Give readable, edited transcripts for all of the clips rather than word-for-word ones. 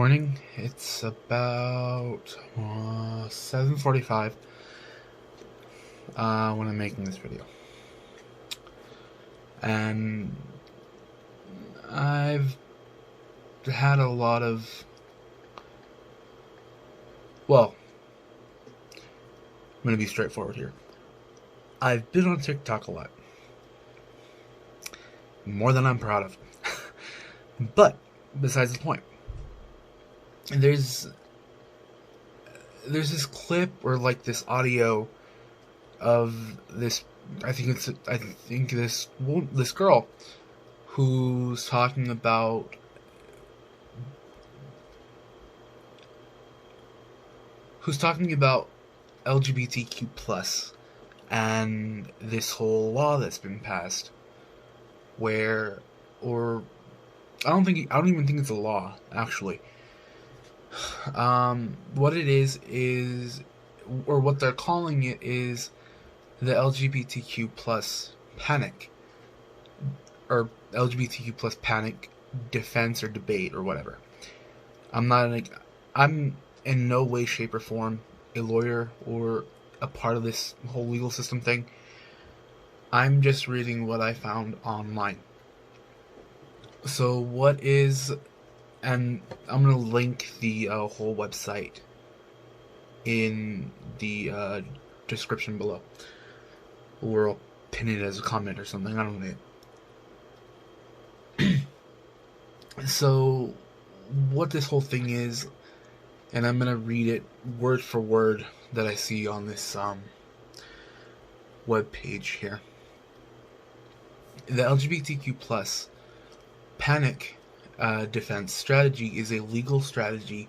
morning. It's about 7:45 when I'm making this video. And I've had a lot of... Well, I'm going to be straightforward here. I've been on TikTok a lot. More than I'm proud of. But, besides the point. There's this clip or like this audio of this. I think this girl who's talking about LGBTQ plus and this whole law that's been passed, I don't even think it's a law actually. What it is, or what they're calling it, is the LGBTQ plus panic, or LGBTQ plus panic defense or debate or whatever. I'm in no way, shape, or form a lawyer or a part of this whole legal system thing. I'm just reading what I found online. So and I'm going to link the whole website in the description below. Or I'll pin it as a comment or something. I don't know. So, what this whole thing is, and I'm going to read it word for word that I see on this web page here. The LGBTQ plus panic defense strategy is a legal strategy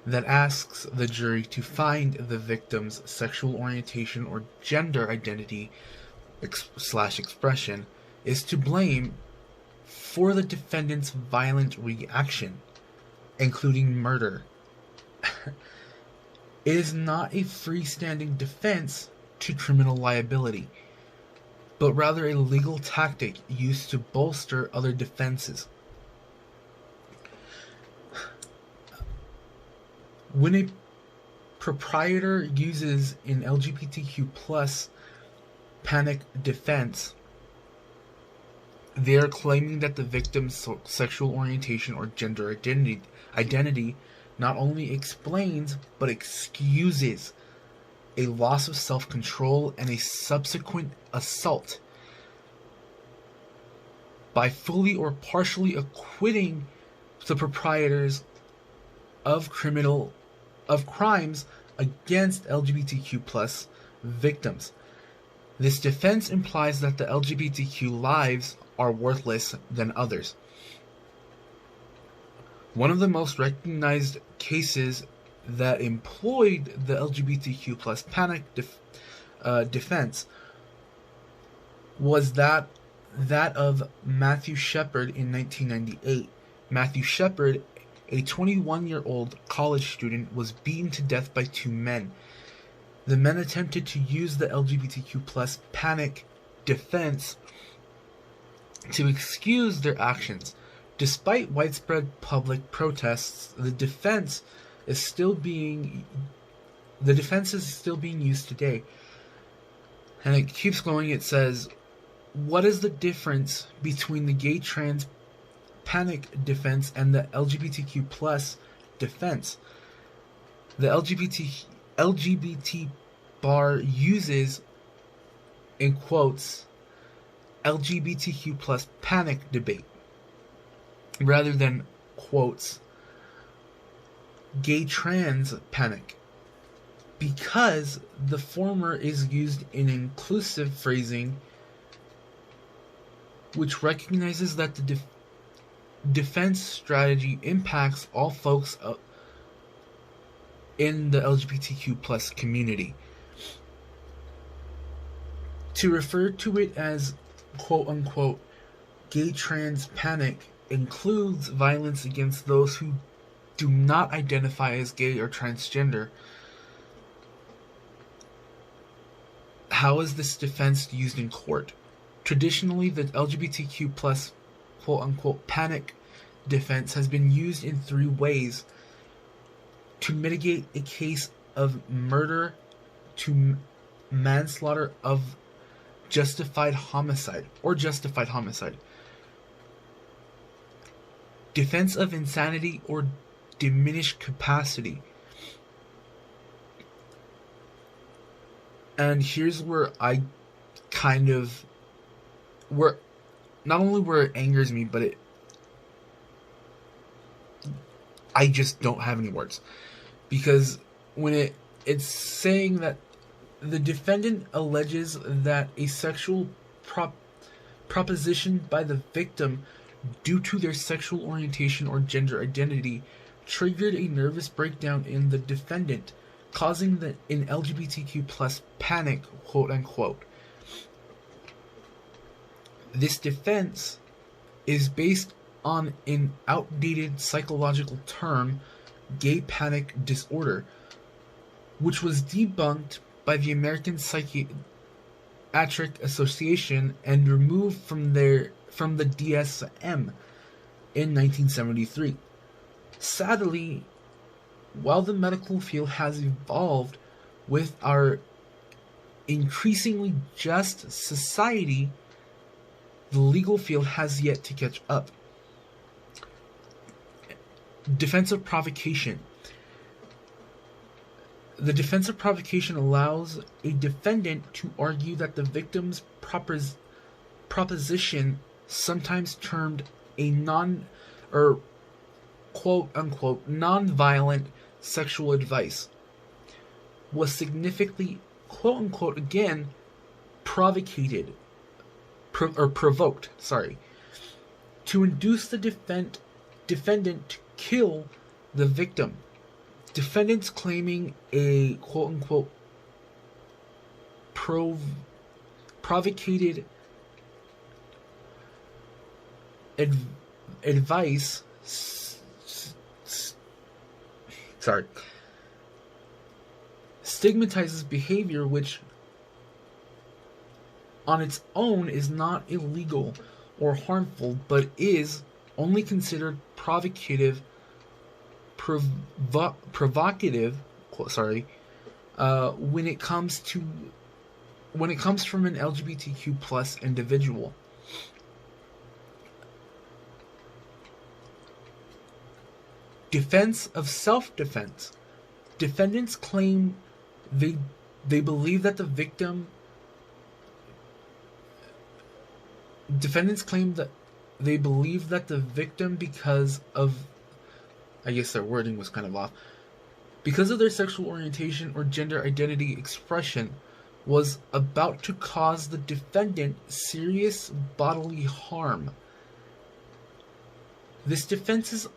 that asks the jury to find the victim's sexual orientation or gender identity / expression is to blame for the defendant's violent reaction, including murder. It is not a freestanding defense to criminal liability, but rather a legal tactic used to bolster other defenses. When a proprietor uses an LGBTQ plus panic defense, they are claiming that the victim's sexual orientation or gender identity not only explains but excuses a loss of self-control and a subsequent assault. By fully or partially acquitting the proprietors of crimes against LGBTQ plus victims. This defense implies that the LGBTQ lives are worthless than others. One of the most recognized cases that employed the LGBTQ plus panic defense was that of Matthew Shepard in 1998. Matthew Shepard, a 21-year-old college student, was beaten to death by two men. The men attempted to use the LGBTQ plus panic defense to excuse their actions. Despite widespread public protests, the defense is still being used today. And it keeps going. It says, what is the difference between the gay trans panic defense and the LGBTQ plus defense? The LGBT bar uses, in quotes, LGBTQ plus panic debate, rather than, quotes, gay trans panic, because the former is used in inclusive phrasing, which recognizes that the defense strategy impacts all folks in the LGBTQ plus community. To refer to it as quote-unquote gay trans panic includes violence against those who do not identify as gay or transgender. How is this defense used in court? Traditionally, the LGBTQ plus quote-unquote panic defense has been used in three ways to mitigate a case of murder to manslaughter of justified homicide or justified homicide, defense of insanity or diminished capacity. And here's where I kind of where not only where it angers me, but I just don't have any words. Because when it's saying that the defendant alleges that a sexual proposition by the victim due to their sexual orientation or gender identity triggered a nervous breakdown in the defendant, causing an LGBTQ plus panic, quote unquote. This defense is based on an outdated psychological term, gay panic disorder, which was debunked by the American Psychiatric Association and removed from the DSM in 1973. Sadly, while the medical field has evolved with our increasingly just society, the legal field has yet to catch up. Defense of provocation. The defense of provocation allows a defendant to argue that the victim's proposition, sometimes termed a quote unquote non-violent sexual advice, was significantly, quote unquote, again, provoked, to induce the defendant to kill the victim. Defendants claiming a quote unquote provocated advice stigmatizes behavior which on its own is not illegal or harmful, but is only considered provocative when it comes from an LGBTQ plus individual. Defense of self-defense. Defendants claim they believe that the victim. Defendants claim that they believe that the victim, because of, I guess their wording was kind of off, because of their sexual orientation or gender identity expression, was about to cause the defendant serious bodily harm. This defense is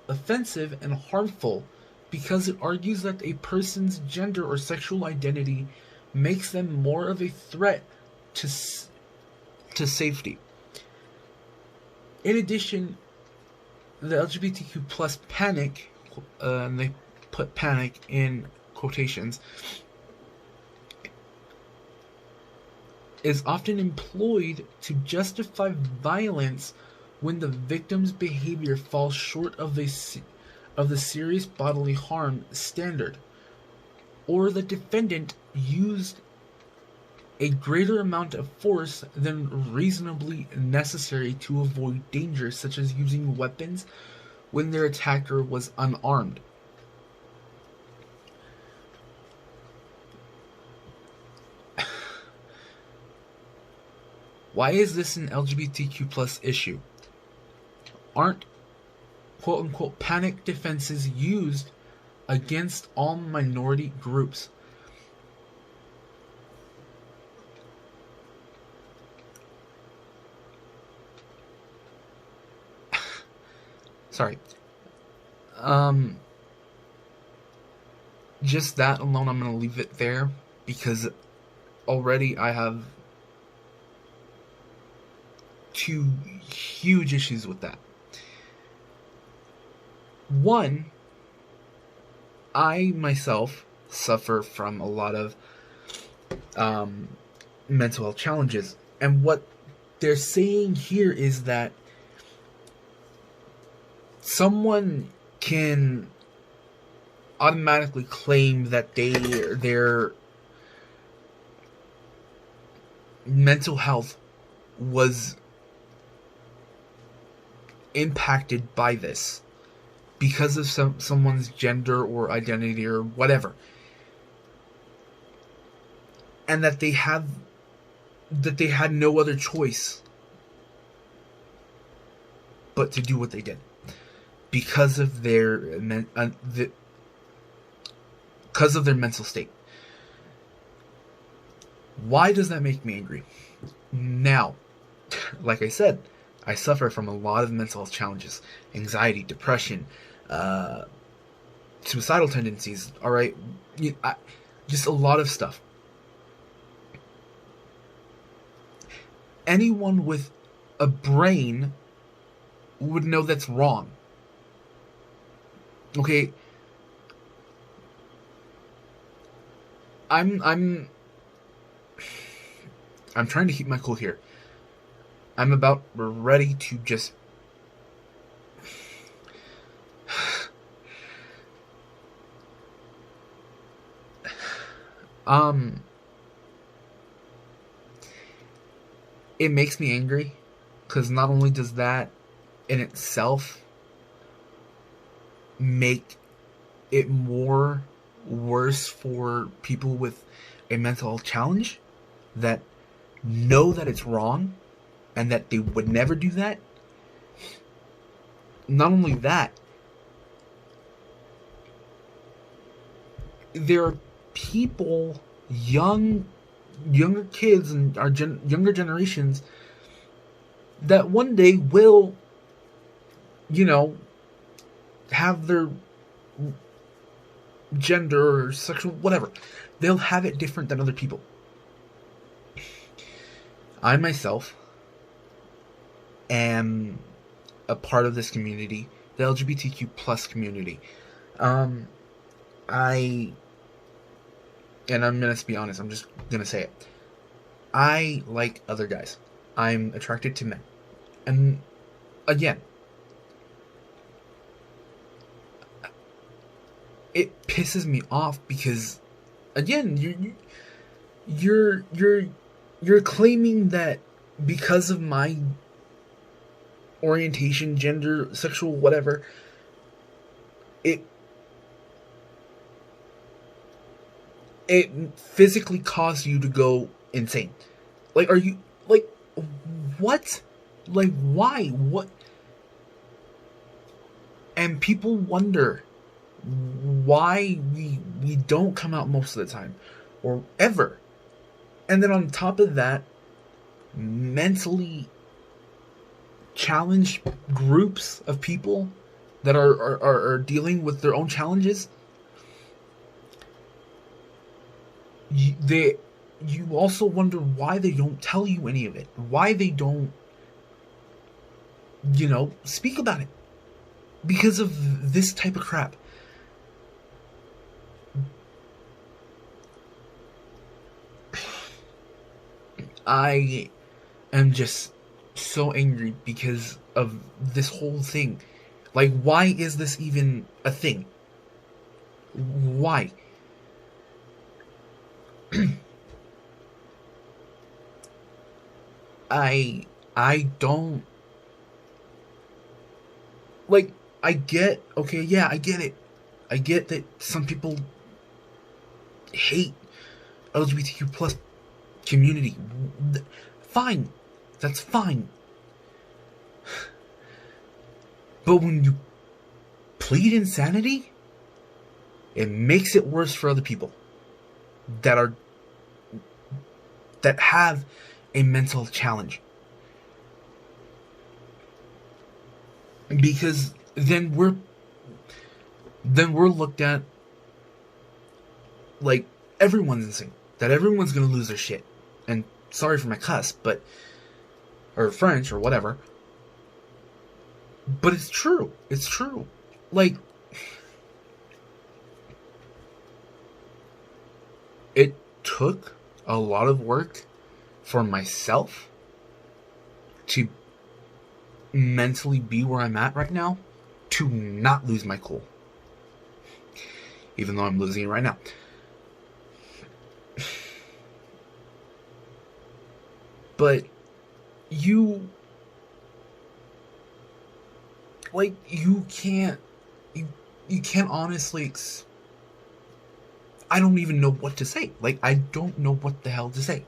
offensive and harmful because it argues that a person's gender or sexual identity makes them more of a threat to safety. In addition, the LGBTQ plus panic, and they put panic in quotations, is often employed to justify violence when the victim's behavior falls short of the serious bodily harm standard, or the defendant used a greater amount of force than reasonably necessary to avoid danger, such as using weapons when their attacker was unarmed. Why is this an LGBTQ plus issue? Aren't quote-unquote panic defenses used against all minority groups? Sorry. Just that alone, I'm going to leave it there, because already I have two huge issues with that. One, I myself suffer from a lot of mental health challenges, and what they're saying here is that someone can automatically claim that their mental health was impacted by this because of someone's gender or identity or whatever, and that they had no other choice but to do what they did because of their mental state. Why does that make me angry? Now, like I said, I suffer from a lot of mental health challenges: anxiety, depression, suicidal tendencies. All right, just a lot of stuff. Anyone with a brain would know that's wrong. Okay, I'm trying to keep my cool here. I'm about ready to just it makes me angry because not only does that in itself make it more worse for people with a mental health challenge that know that it's wrong and that they would never do that. Not only that, there are people, younger kids and our younger generations that one day will, have their gender or sexual whatever. They'll have it different than other people. I myself am a part of this community, the LGBTQ plus community. And I'm gonna be honest, I'm just gonna say it. I like other guys. I'm attracted to men. And again, it pisses me off because again, you're claiming that because of my orientation, gender, sexual whatever, it physically caused you to go insane. Like, are you, like, what? Like, why? What? And people wonder why we don't come out most of the time, or ever. And then on top of that, mentally challenged groups of people that are dealing with their own challenges, you also wonder why they don't tell you any of it. Why they don't, speak about it. Because of this type of crap. I am just so angry because of this whole thing. Like, why is this even a thing? Why? I don't, like, I get, okay, yeah, I get it. I get that some people hate LGBTQ plus community. Fine. That's fine. But when you plead insanity, it makes it worse for other people that have a mental challenge. Because then we're looked at like everyone's insane. That everyone's gonna lose their shit. And sorry for my cuss, but, or French or whatever. But it's true. It's true. Like, it took a lot of work for myself to mentally be where I'm at right now, to not lose my cool. Even though I'm losing it right now. But you can't honestly I don't even know what to say. Like, I don't know what the hell to say.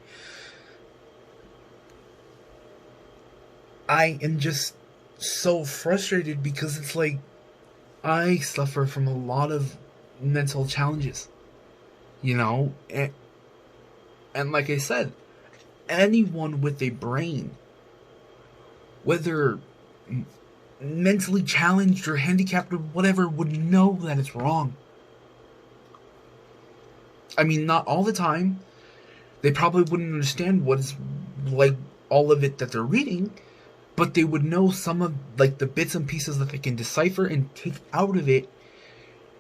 I am just so frustrated because it's like I suffer from a lot of mental challenges, you know? And like I said, anyone with a brain, whether mentally challenged or handicapped or whatever, would know that it's wrong. I mean, not all the time. They probably wouldn't understand what's like all of it that they're reading, but they would know some of like the bits and pieces that they can decipher and take out of it.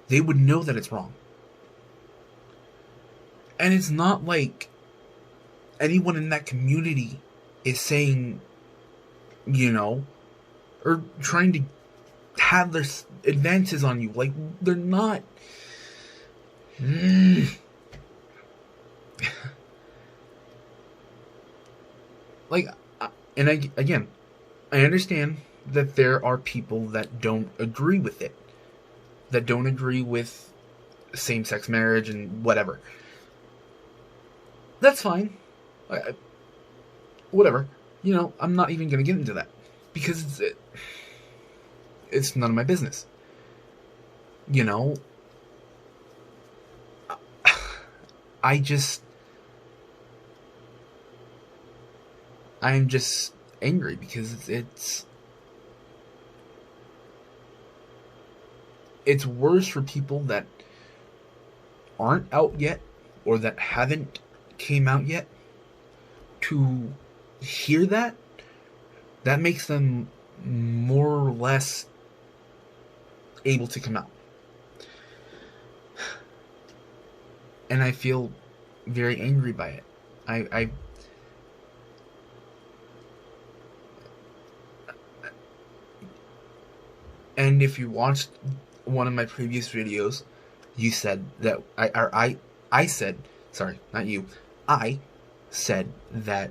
They would know that it's wrong. And it's not like anyone in that community is saying, you know, or trying to have their advances on you. Like, they're not. Like, and again, I understand that there are people that don't agree with it, that don't agree with same-sex marriage and whatever. That's fine. Whatever. You know, I'm not even going to get into that. Because it's none of my business. You know? I'm just angry because it's worse for people that aren't out yet or that haven't came out yet to hear that. That makes them more or less able to come out. And I feel very angry by it. And if you watched one of my previous videos, you said that I said, sorry, not you, I said that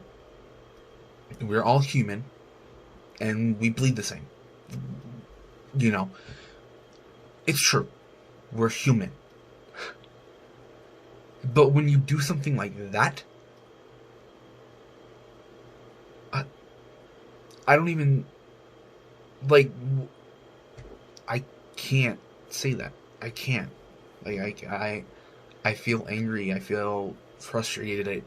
we're all human and we bleed the same. You know, it's true. We're human. But when you do something like that, I don't even, like, I can't say that. I can't. Like, I feel angry. I feel frustrated.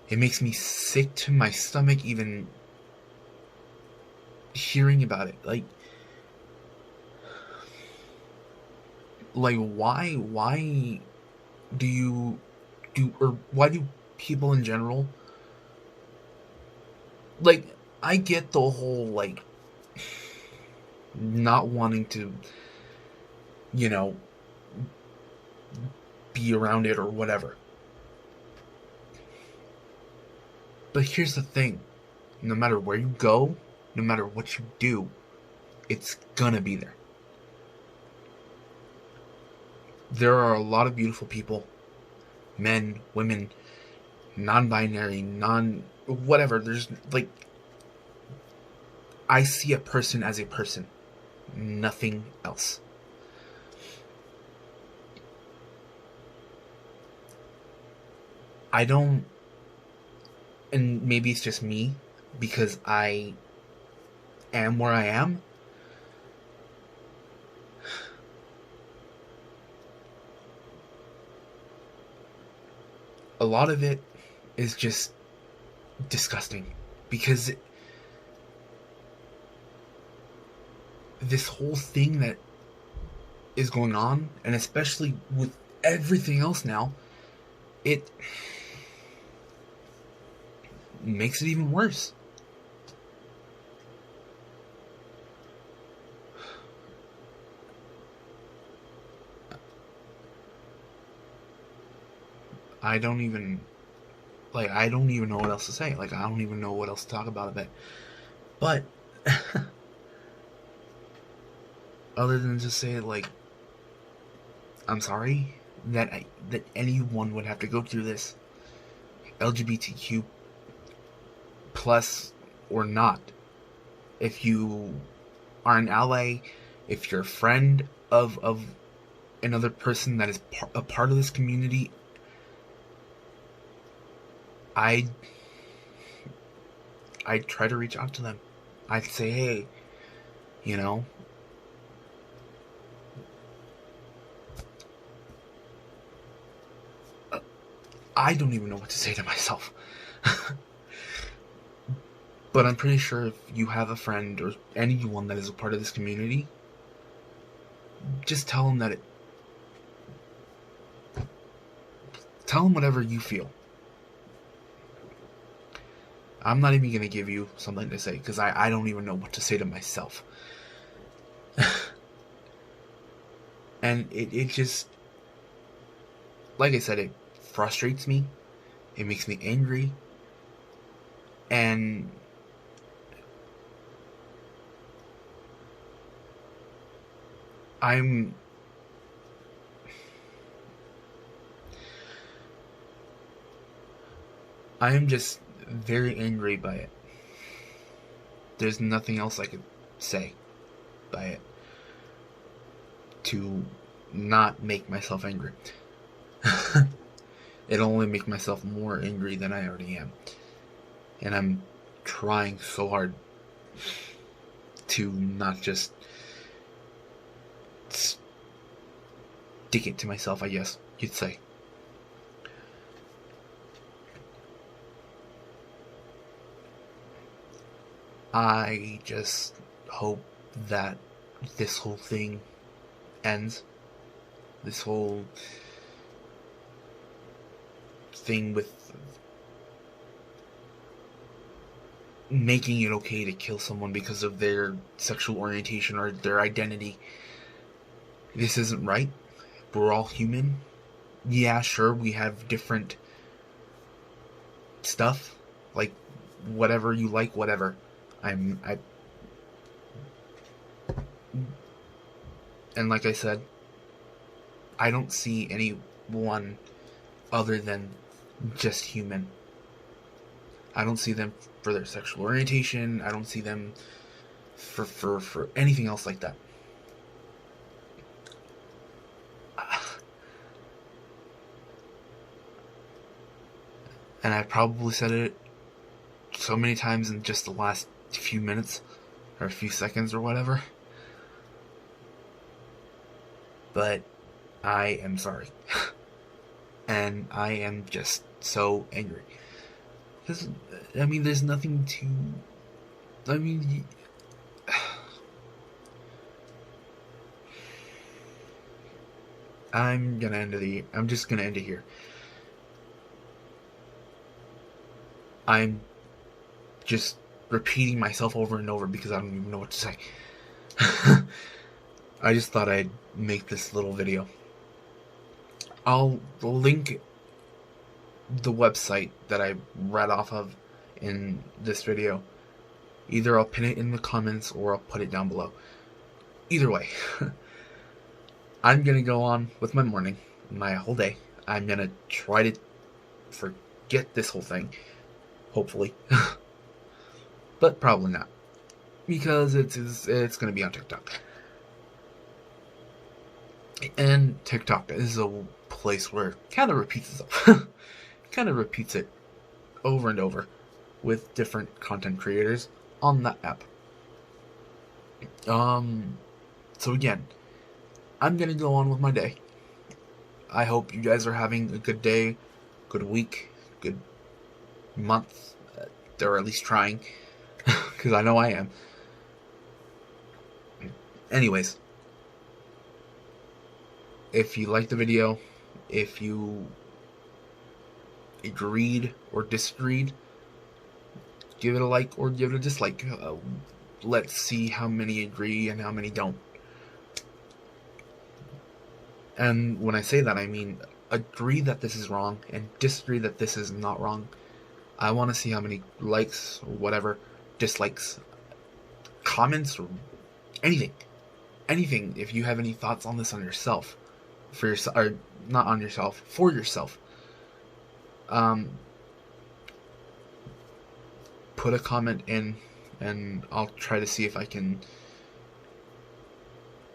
It makes me sick to my stomach even hearing about it. Like why do you do, or why do people in general, like, I get the whole, like, not wanting to, you know, be around it or whatever. But here's the thing. No matter where you go, no matter what you do, it's gonna be there. There are a lot of beautiful people. Men, women, non-binary, whatever. There's, like, I see a person as a person. Nothing else. I don't, and maybe it's just me, because I am where I am. A lot of it is just disgusting, because this whole thing that is going on, and especially with everything else now, it makes it even worse. I don't even know what else to say. Like, I don't even know what else to talk about it. But other than just say, like, I'm sorry that anyone would have to go through this, LGBTQ plus or not. If you are an ally, if you're a friend of another person that is a part of this community, I try to reach out to them. I'd say, hey, you know, I don't even know what to say to myself. But I'm pretty sure if you have a friend or anyone that is a part of this community, just tell them tell them whatever you feel. I'm not even going to give you something to say, because I don't even know what to say to myself. And it just, like I said, it frustrates me. It makes me angry. And I'm just very angry by it. There's nothing else I could say by it to not make myself angry. It'll only make myself more angry than I already am. And I'm trying so hard to not just stick it to myself, I guess you'd say. I just hope that this whole thing ends. This whole thing with making it okay to kill someone because of their sexual orientation or their identity. This isn't right. We're all human. Yeah, sure, we have different stuff. Like, whatever you like, whatever. And like I said, I don't see anyone other than just human. I don't see them for their sexual orientation. I don't see them for anything else like that. And I probably said it so many times in just the last few minutes or a few seconds or whatever. But I am sorry. And I am just so angry. Because, I mean, there's nothing to... I mean... I'm just gonna end it here. I'm just repeating myself over and over because I don't even know what to say. I just thought I'd make this little video. I'll link the website that I read off of in this video. Either I'll pin it in the comments or I'll put it down below. Either way, I'm gonna go on with my morning, my whole day. I'm gonna try to forget this whole thing, hopefully. But probably not, because it's gonna be on TikTok. And TikTok is a place where it kind of repeats itself. Kind of repeats it over and over with different content creators on that app. So again, I'm gonna go on with my day. I hope you guys are having a good day, good week, good month, or at least trying, because I know I am. Anyways, if you liked the video, if you agreed or disagreed, give it a like or give it a dislike. Let's see how many agree and how many don't. And when I say that, I mean agree that this is wrong and disagree that this is not wrong. I want to see how many likes or whatever, dislikes comments or anything. Anything, if you have any thoughts on this on yourself, for yourself, or not on yourself, for yourself, put a comment in, and I'll try to see if I can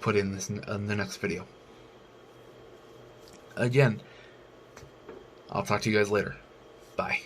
put in this in the next video. Again, I'll talk to you guys later. Bye.